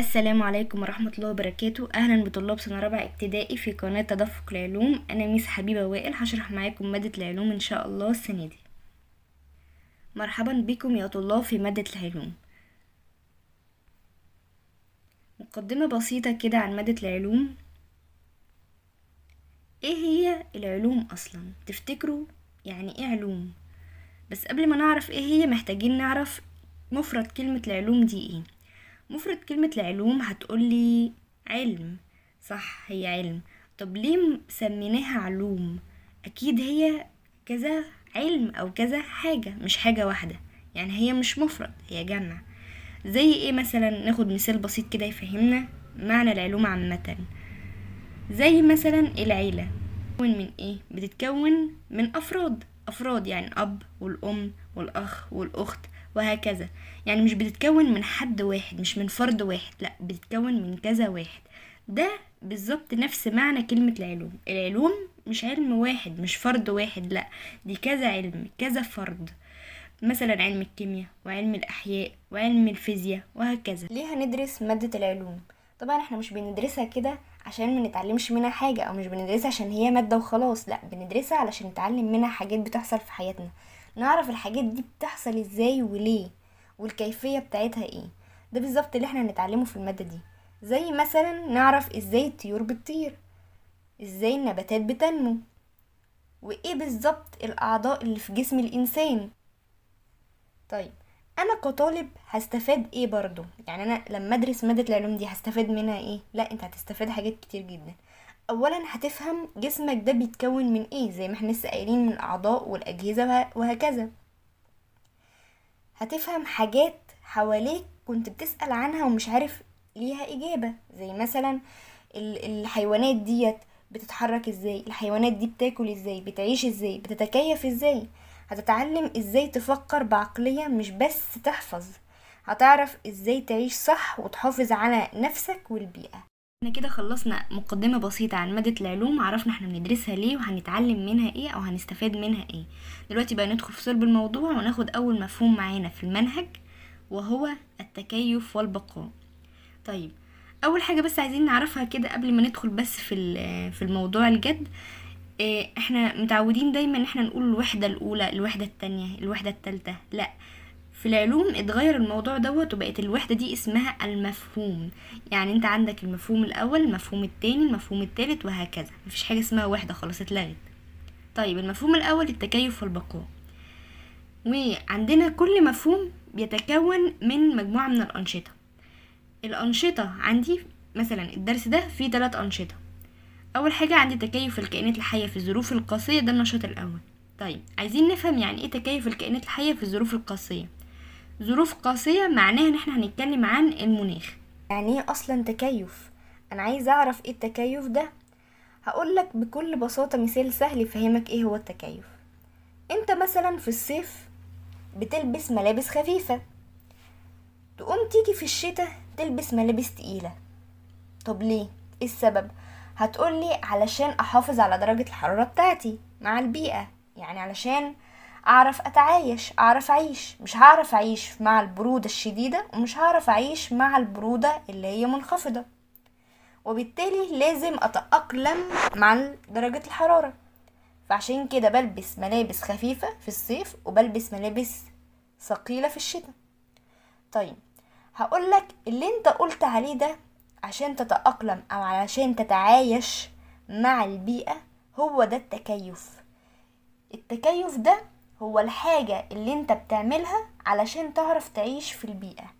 السلام عليكم ورحمة الله وبركاته. أهلا بطلاب سنة رابعة ابتدائي في قناة تدفق العلوم. أنا ميس حبيبة وائل، هشرح معاكم مادة العلوم إن شاء الله السنة دي. مرحبا بكم يا طلاب في مادة العلوم. مقدمة بسيطة كده عن مادة العلوم. ايه هي العلوم أصلا؟ تفتكروا يعني ايه علوم؟ بس قبل ما نعرف ايه هي محتاجين نعرف مفرد كلمة العلوم دي ايه. مفرد كلمة العلوم هتقولي علم، صح، هي علم. طب ليه سميناها علوم؟ اكيد هي كذا علم او كذا حاجة، مش حاجة واحدة، يعني هي مش مفرد، هي جمع. زي ايه مثلا؟ ناخد مثال بسيط كده يفهمنا معنى العلوم عامة. زي مثلا العيلة بتتكون من ايه؟ بتتكون من افراد يعني اب والام والاخ والاخت وهكذا. يعني مش بتتكون من حد واحد، مش من فرد واحد، لا، بتتكون من كذا واحد. ده بالظبط نفس معنى كلمة العلوم. العلوم مش علم واحد، مش فرد واحد، لا، دي كذا علم، كذا فرد. مثلا علم الكيمياء وعلم الأحياء وعلم الفيزياء وهكذا. ليه هندرس مادة العلوم؟ طبعا احنا مش بندرسها كده عشان ما نتعلمش منها حاجة، او مش بندرسها عشان هي مادة وخلاص، لا، بندرسها علشان نتعلم منها حاجات بتحصل في حياتنا، نعرف الحاجات دي بتحصل ازاي وليه والكيفية بتاعتها ايه. ده بالظبط اللي احنا هنتعلمه في المادة دي. زي مثلا نعرف ازاي الطيور بتطير، ازاي النباتات بتنمو، وايه بالظبط الاعضاء اللي في جسم الانسان. طيب، انا كطالب هستفاد ايه برضو؟ يعني انا لما ادرس مادة العلوم دي هستفاد منها ايه؟ لا، انت هتستفاد حاجات كتير جدا. اولا هتفهم جسمك ده بيتكون من ايه، زي ما احنا لسه قايلين، من الاعضاء والاجهزة وهكذا. هتفهم حاجات حواليك كنت بتسأل عنها ومش عارف ليها اجابة، زي مثلا الحيوانات ديت بتتحرك ازاي، الحيوانات دي بتاكل ازاي، بتعيش ازاي، بتتكيف ازاي. هتتعلم ازاي تفكر بعقلية، مش بس تحفظ. هتعرف ازاي تعيش صح وتحافظ على نفسك والبيئة. احنا كده خلصنا مقدمة بسيطة عن مادة العلوم، عرفنا احنا بندرسها ليه وهنتعلم منها ايه او هنستفاد منها ايه. دلوقتي بقى ندخل في صلب الموضوع وناخد اول مفهوم معانا في المنهج، وهو التكيف والبقاء. طيب، اول حاجه بس عايزين نعرفها كده قبل ما ندخل بس في الموضوع الجد. احنا متعودين دايما ان احنا نقول الوحده الاولى، الوحده التانية، الوحده التالتة. لا، في العلوم اتغير الموضوع دوت وبقت الوحده دي اسمها المفهوم. يعني انت عندك المفهوم الاول، المفهوم التاني، المفهوم التالت وهكذا، مفيش حاجه اسمها وحده، خلاص اتلغت. طيب، المفهوم الاول التكيف والبقاء، وعندنا كل مفهوم بيتكون من مجموعه من الانشطه. الأنشطة عندي مثلا الدرس ده فيه 3 أنشطة. أول حاجة عندي تكيف الكائنات الحية في الظروف القاسية، ده النشاط الأول. طيب، عايزين نفهم يعني ايه تكيف الكائنات الحية في الظروف القاسية. ظروف قاسية معناها ان احنا هنتكلم عن المناخ. يعني ايه اصلا تكيف؟ انا عايزة اعرف ايه التكيف ده. هقولك بكل بساطة مثال سهل يفهمك ايه هو التكيف. انت مثلا في الصيف بتلبس ملابس خفيفة، تقوم تيجي في الشتاء تلبس ملابس تقيلة. طب ليه؟ ايه السبب؟ هتقولي علشان احافظ على درجة الحرارة بتاعتي مع البيئة، يعني علشان اعرف اتعايش، اعرف اعيش. مش هعرف اعيش مع البرودة الشديدة ومش هعرف اعيش مع البرودة اللي هي منخفضة، وبالتالي لازم اتأقلم مع درجة الحرارة. فعشان كده بلبس ملابس خفيفة في الصيف وبلبس ملابس ثقيلة في الشتاء. طيب، هقولك اللي انت قلت عليه ده عشان تتأقلم او علشان تتعايش مع البيئة، هو ده التكيف. التكيف ده هو الحاجة اللي انت بتعملها علشان تعرف تعيش في البيئة،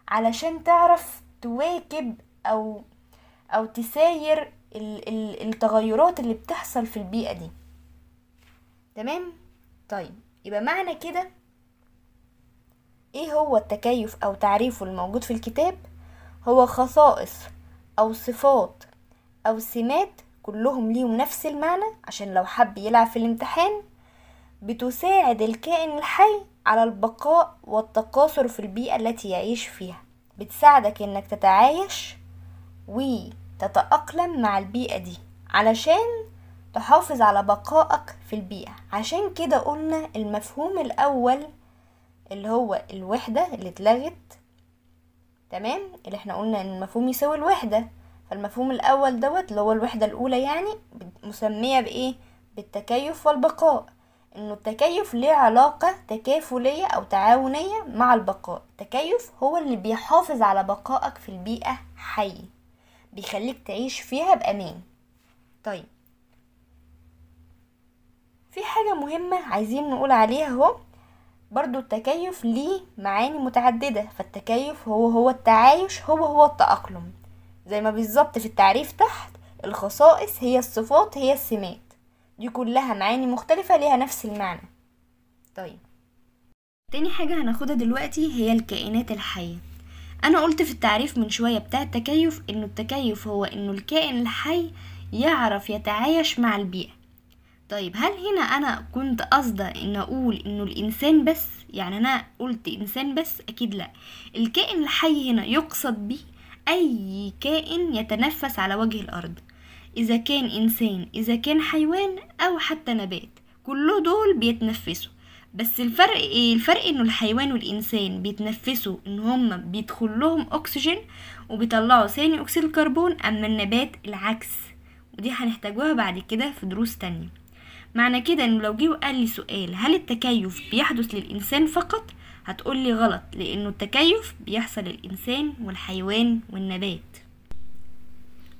علشان تعرف تواكب او تساير التغيرات اللي بتحصل في البيئة دي. تمام؟ طيب، يبقى معنى كده ايه هو التكيف او تعريفه الموجود في الكتاب؟ هو خصائص او صفات او سمات كلهم ليهم نفس المعنى، عشان لو حب يلعب في الامتحان، بتساعد الكائن الحي على البقاء والتكاثر في البيئة التي يعيش فيها. بتساعدك انك تتعايش وتتأقلم مع البيئة دي علشان تحافظ على بقائك في البيئة. عشان كده قلنا المفهوم الأول اللي هو الوحدة اللي اتلغت، تمام، اللي احنا قلنا ان المفهوم يساوي الوحدة. فالمفهوم الاول دوت اللي هو الوحدة الاولى يعني مسمية بايه؟ بالتكيف والبقاء. انه التكيف ليه علاقة تكافلية او تعاونية مع البقاء. التكيف هو اللي بيحافظ على بقائك في البيئة حي، بيخليك تعيش فيها بامان. طيب، في حاجة مهمة عايزين نقول عليها اهو، برضو التكيف ليه معاني متعددة. فالتكيف هو التعايش، هو التأقلم، زي ما بالظبط في التعريف تحت. الخصائص هي الصفات، هي السمات، دي كلها معاني مختلفة ليها نفس المعنى. طيب، تاني حاجة هناخدها دلوقتي هي الكائنات الحية. انا قلت في التعريف من شوية بتاع التكيف انه التكيف هو انه الكائن الحي يعرف يتعايش مع البيئة. طيب، هل هنا انا كنت قصده ان اقول انه الانسان بس؟ يعني انا قلت انسان بس؟ اكيد لا. الكائن الحي هنا يقصد به اي كائن يتنفس على وجه الارض، اذا كان انسان، اذا كان حيوان، او حتى نبات، كل دول بيتنفسوا. بس الفرق ايه؟ الفرق انه الحيوان والانسان بيتنفسوا ان هم بيدخل لهم اكسجين وبيطلعوا ثاني اكسيد الكربون، اما النبات العكس. ودي هنحتاجوها بعد كده في دروس تانية. معنى كده انه لو جه وقال لي سؤال هل التكيف بيحدث للإنسان فقط، هتقولي غلط، لأنه التكيف بيحصل للإنسان والحيوان والنبات.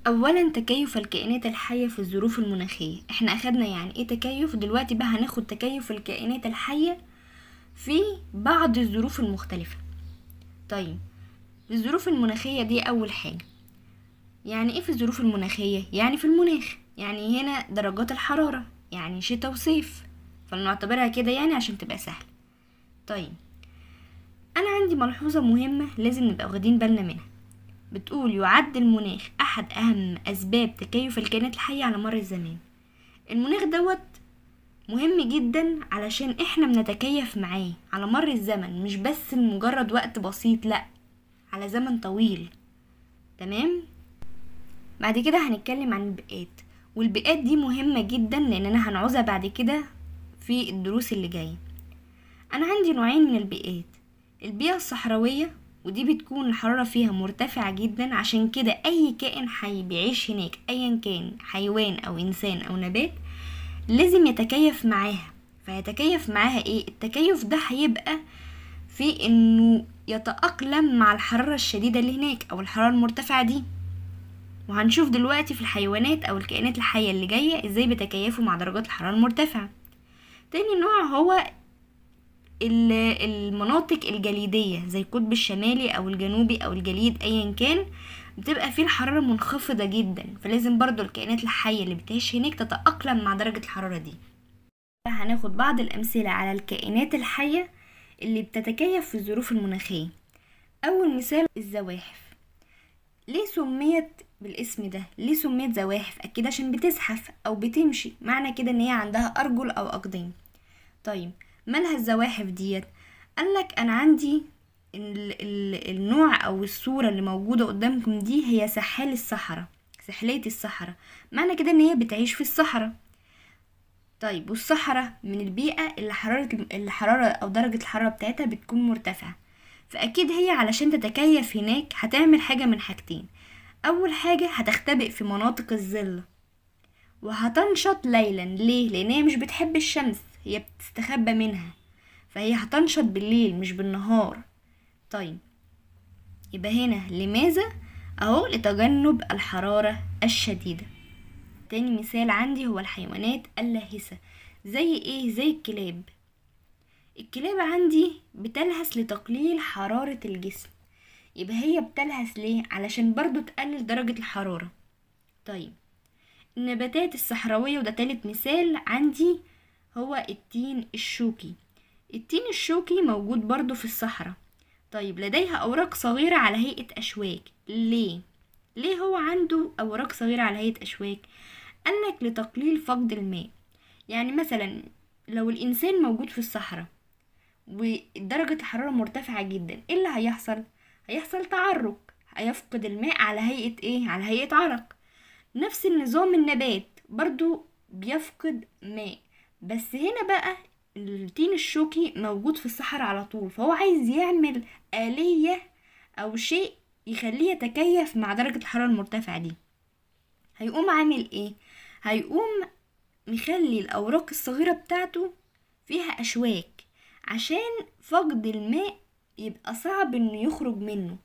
أولا، تكيف الكائنات الحية في الظروف المناخية. احنا أخدنا يعني ايه تكيف، دلوقتي بقى هناخد تكيف الكائنات الحية في بعض الظروف المختلفة. طيب، الظروف المناخية دي أول حاجة. يعني ايه في الظروف المناخية؟ يعني في المناخ، يعني هنا درجات الحرارة، يعني شتاء وصيف، فلنعتبرها كده يعني عشان تبقى سهل. طيب، انا عندي ملحوظة مهمة لازم نبقى واخدين بالنا منها. بتقول يعد المناخ احد اهم اسباب تكيف الكائنات الحية على مر الزمان. المناخ دوت مهم جدا علشان احنا بنتكيف معاه على مر الزمن، مش بس لمجرد وقت بسيط، لا، على زمن طويل. تمام. بعد كده هنتكلم عن البيئات، والبيئات دي مهمة جدا لاننا هنعوزها بعد كده في الدروس اللي جاية. انا عندي نوعين من البيئات. البيئة الصحراوية، ودي بتكون الحرارة فيها مرتفعة جدا، عشان كده اي كائن حي بيعيش هناك ايا كان حيوان او انسان او نبات لازم يتكيف معاها. فيتكيف معاها ايه؟ التكيف ده هيبقى في انه يتأقلم مع الحرارة الشديدة اللي هناك او الحرارة المرتفعة دي. وهنشوف دلوقتي في الحيوانات او الكائنات الحية اللي جاية ازاي بيتكيفوا مع درجات الحرارة المرتفعة. تاني نوع هو المناطق الجليدية زي القطب الشمالي او الجنوبي او الجليد ايا كان، بتبقى فيه الحرارة منخفضة جدا، فلازم برضو الكائنات الحية اللي بتعيش هناك تتأقلم مع درجة الحرارة دي. هناخد بعض الأمثلة على الكائنات الحية اللي بتتكيف في الظروف المناخية. أول مثال الزواحف. ليه سميت بالاسم ده؟ ليه سميت زواحف؟ أكيد عشان بتزحف أو بتمشي، معنى كده إن هي عندها أرجل أو أقدام. طيب، مالها الزواحف ديت؟ قالك أنا عندي النوع أو الصورة اللي موجودة قدامكم دي هي سحال الصحراء، سحلية الصحراء، معنى كده إن هي بتعيش في الصحراء. طيب، والصحراء من البيئة اللي الحرارة أو درجة الحرارة بتاعتها بتكون مرتفعة، فأكيد هي علشان تتكيف هناك هتعمل حاجة من حاجتين. أول حاجة هتختبئ في مناطق الظل، وهتنشط ليلا. ليه؟ لأن هي مش بتحب الشمس، هي بتستخبى منها، فهي هتنشط بالليل مش بالنهار. طيب، يبقى هنا لماذا؟ أهو لتجنب الحرارة الشديدة. تاني مثال عندي هو الحيوانات اللاهسة. زي ايه؟ زي الكلاب. الكلاب عندي بتلهس لتقليل حرارة الجسم. يبقى هي بتلهس ليه؟ علشان برضو تقلل درجة الحرارة. طيب، النباتات الصحراوية، وده تالت مثال عندي، هو التين الشوكي. التين الشوكي موجود برضو في الصحراء. طيب، لديها أوراق صغيرة على هيئة أشواك. ليه؟ ليه هو عنده أوراق صغيرة على هيئة أشواك؟ قالك لتقليل فقد الماء. يعني مثلا لو الإنسان موجود في الصحراء ودرجة الحرارة مرتفعة جدا، ايه اللي هيحصل؟ هيحصل تعرق، هيفقد الماء على هيئة ايه؟ على هيئة عرق. نفس النظام النبات برضو بيفقد ماء، بس هنا بقى التين الشوكي موجود في الصحراء على طول، فهو عايز يعمل آلية او شيء يخليه يتكيف مع درجة الحرارة المرتفعة دي، هيقوم عامل ايه؟ هيقوم مخلي الأوراق الصغيرة بتاعته فيها أشواك، عشان فقد الماء يبقى صعب انه يخرج منه،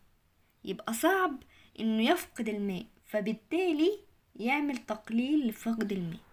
يبقى صعب انه يفقد الماء، فبالتالي يعمل تقليل لفقد الماء.